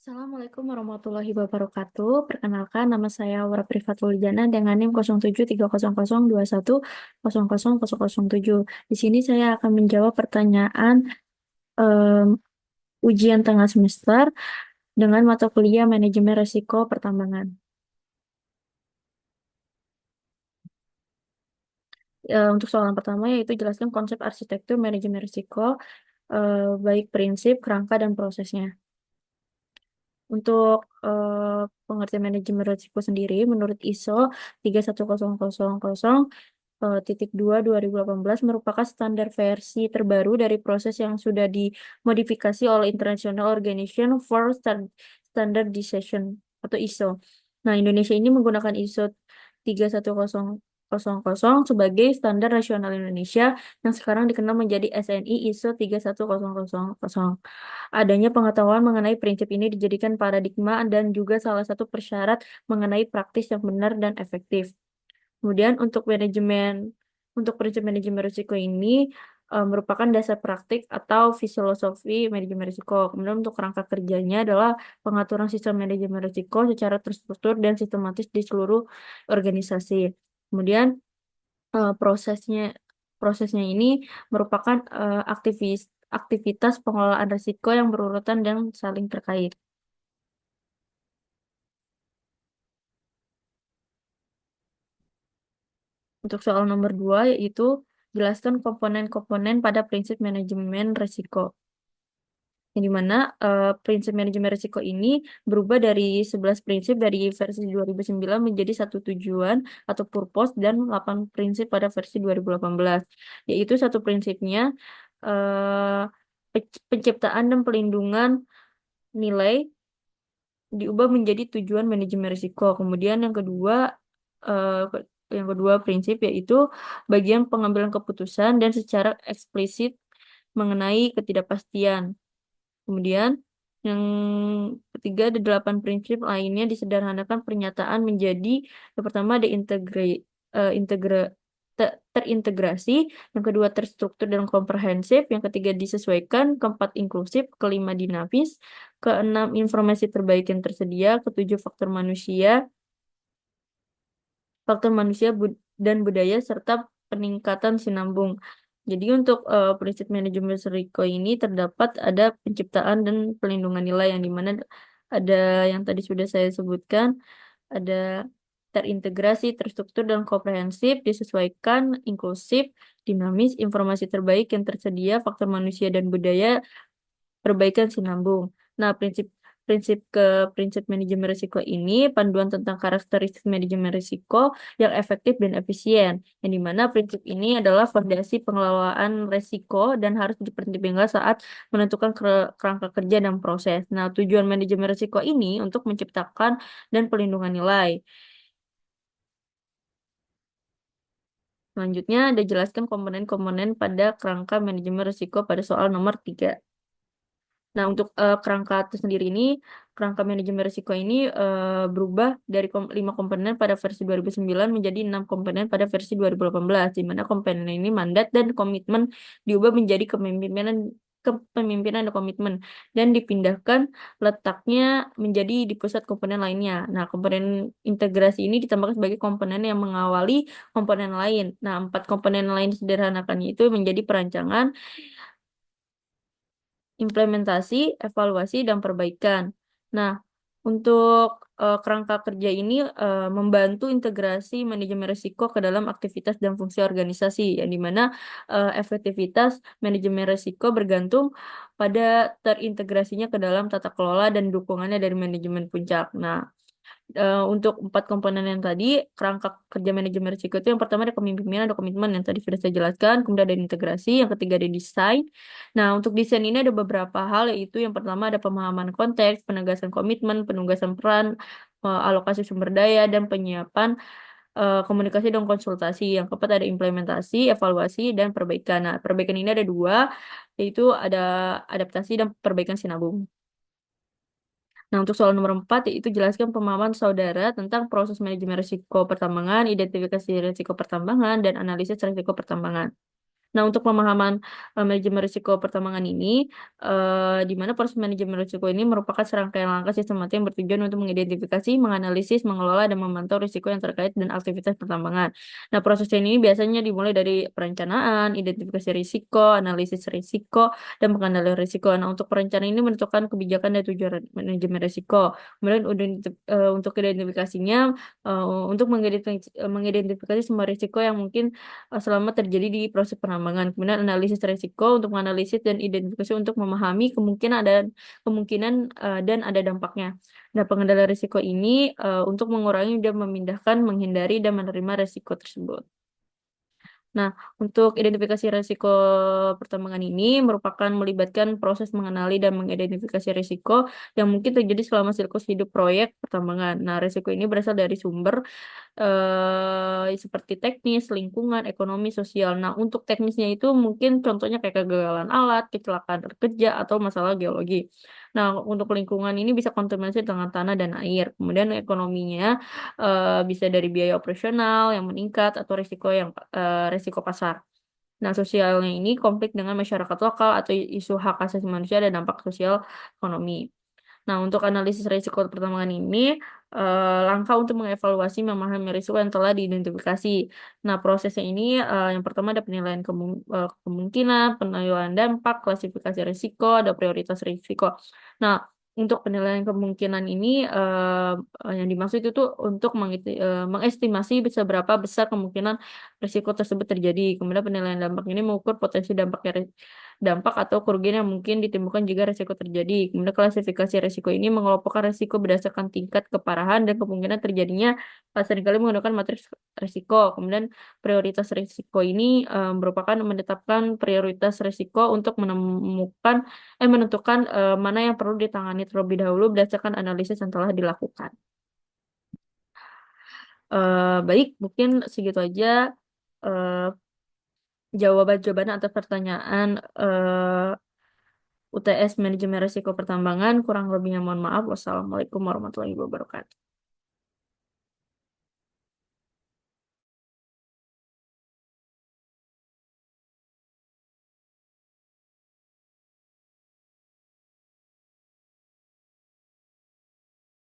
Assalamualaikum warahmatullahi wabarakatuh. Perkenalkan, nama saya Aura Privatulujana dengan NIM 073002100007. Di sini saya akan menjawab pertanyaan ujian tengah semester dengan mata kuliah Manajemen Risiko Pertambangan. Untuk soal yang pertama yaitu jelaskan konsep arsitektur manajemen risiko, baik prinsip, kerangka, dan prosesnya. Untuk pengertian manajemen risiko sendiri, menurut ISO 31000 titik 2 2018 merupakan standar versi terbaru dari proses yang sudah dimodifikasi oleh International Organization for Standardization atau ISO. Nah, Indonesia ini menggunakan ISO 31000 sebagai standar nasional Indonesia yang sekarang dikenal menjadi SNI ISO 31000. Adanya pengetahuan mengenai prinsip ini dijadikan paradigma dan juga salah satu persyarat mengenai praktis yang benar dan efektif. Kemudian untuk prinsip manajemen risiko ini merupakan dasar praktik atau filosofi manajemen risiko. Kemudian untuk kerangka kerjanya adalah pengaturan sistem manajemen risiko secara terstruktur dan sistematis di seluruh organisasi. Kemudian eh, prosesnya prosesnya ini merupakan aktivitas pengelolaan risiko yang berurutan dan saling terkait. Untuk soal nomor 2 yaitu jelaskan komponen-komponen pada prinsip manajemen risiko. Yang dimana prinsip manajemen risiko ini berubah dari 11 prinsip dari versi 2009 menjadi satu tujuan atau purpose dan 8 prinsip pada versi 2018. Yaitu satu prinsipnya eh, penciptaan dan pelindungan nilai diubah menjadi tujuan manajemen risiko. Kemudian yang kedua prinsip yaitu bagian pengambilan keputusan dan secara eksplisit mengenai ketidakpastian. Kemudian yang ketiga ada 8 prinsip lainnya disederhanakan pernyataan menjadi yang pertama ada terintegrasi, yang kedua terstruktur dan komprehensif, yang ketiga disesuaikan, keempat inklusif, kelima dinamis, keenam informasi terbaik yang tersedia, ketujuh dan budaya serta peningkatan sinambung. Jadi untuk prinsip manajemen risiko ini terdapat ada penciptaan dan pelindungan nilai yang dimana ada yang tadi sudah saya sebutkan, ada terintegrasi, terstruktur dan komprehensif, disesuaikan, inklusif, dinamis, informasi terbaik yang tersedia, faktor manusia dan budaya, perbaikan sinambung. Nah, prinsip manajemen risiko ini panduan tentang karakteristik manajemen risiko yang efektif dan efisien. Yang dimana prinsip ini adalah fondasi pengelolaan risiko dan harus dipertimbangkan saat menentukan kerangka kerja dan proses. Nah, tujuan manajemen risiko ini untuk menciptakan dan pelindungan nilai. Selanjutnya, ada jelaskan komponen-komponen pada kerangka manajemen risiko pada soal nomor 3. Nah, untuk kerangka itu sendiri ini, kerangka manajemen risiko ini berubah dari 5 komponen pada versi 2009 menjadi 6 komponen pada versi 2018, di mana komponen ini mandat dan komitmen diubah menjadi kepemimpinan dan komitmen, dan dipindahkan letaknya menjadi di pusat komponen lainnya. Nah, komponen integrasi ini ditambahkan sebagai komponen yang mengawali komponen lain. Nah, 4 komponen lain sederhanakannya itu menjadi perancangan, implementasi, evaluasi, dan perbaikan. Nah, untuk kerangka kerja ini membantu integrasi manajemen risiko ke dalam aktivitas dan fungsi organisasi, yang dimana efektivitas manajemen risiko bergantung pada terintegrasinya ke dalam tata kelola dan dukungannya dari manajemen puncak. Nah, untuk 4 komponen yang tadi, kerangka kerja manajemen risiko itu yang pertama ada kepemimpinan, ada komitmen yang tadi sudah saya jelaskan, kemudian ada integrasi, yang ketiga ada desain. Nah, untuk desain ini ada beberapa hal, yaitu yang pertama ada pemahaman konteks, penegasan komitmen, penugasan peran, alokasi sumber daya, dan penyiapan komunikasi dan konsultasi. Yang keempat ada implementasi, evaluasi, dan perbaikan. Nah, perbaikan ini ada dua, yaitu ada adaptasi dan perbaikan sinabung. Nah, untuk soal nomor 4, yaitu jelaskan pemahaman saudara tentang proses manajemen risiko pertambangan, identifikasi risiko pertambangan, dan analisis risiko pertambangan. Nah, untuk pemahaman manajemen risiko pertambangan ini, di mana proses manajemen risiko ini merupakan serangkaian langkah sistematis yang bertujuan untuk mengidentifikasi, menganalisis, mengelola, dan memantau risiko yang terkait dengan aktivitas pertambangan. Nah, proses ini biasanya dimulai dari perencanaan, identifikasi risiko, analisis risiko, dan pengendalian risiko. Nah, untuk perencanaan ini menentukan kebijakan dan tujuan manajemen risiko. Kemudian untuk identifikasinya, untuk mengidentifikasi semua risiko yang mungkin selama terjadi di proses penambangan. Kemudian analisis risiko untuk menganalisis dan identifikasi untuk memahami kemungkinan dan ada dampaknya. Nah, pengendalian risiko ini untuk mengurangi dan memindahkan, menghindari dan menerima risiko tersebut. Nah, untuk identifikasi risiko pertambangan ini merupakan melibatkan proses mengenali dan mengidentifikasi risiko yang mungkin terjadi selama siklus hidup proyek pertambangan. Nah, risiko ini berasal dari sumber seperti teknis, lingkungan, ekonomi, sosial. Nah, untuk teknisnya itu mungkin contohnya kayak kegagalan alat, kecelakaan kerja, atau masalah geologi. Nah, untuk lingkungan ini bisa kontaminasi dengan tanah dan air. Kemudian ekonominya bisa dari biaya operasional yang meningkat atau risiko pasar. Nah, sosialnya ini konflik dengan masyarakat lokal atau isu hak asasi manusia dan dampak sosial ekonomi. Nah, untuk analisis risiko pertambangan ini, langkah untuk mengevaluasi memahami risiko yang telah diidentifikasi. Nah, prosesnya ini, yang pertama ada penilaian kemungkinan, penilaian dampak, klasifikasi risiko, ada prioritas risiko. Nah, untuk penilaian kemungkinan ini, yang dimaksud itu untuk mengestimasi seberapa besar kemungkinan risiko tersebut terjadi. Kemudian penilaian dampak ini mengukur potensi dampak atau kerugian yang mungkin ditimbulkan jika risiko terjadi. Kemudian klasifikasi risiko ini mengelompokkan risiko berdasarkan tingkat keparahan dan kemungkinan terjadinya seringkali menggunakan matriks risiko. Kemudian prioritas risiko ini merupakan menetapkan prioritas risiko untuk menentukan mana yang perlu ditangani terlebih dahulu berdasarkan analisis yang telah dilakukan. Baik, mungkin segitu aja eh, jawaban-jawaban atas pertanyaan UTS Manajemen Risiko Pertambangan. Kurang lebihnya mohon maaf. Wassalamualaikum warahmatullahi wabarakatuh.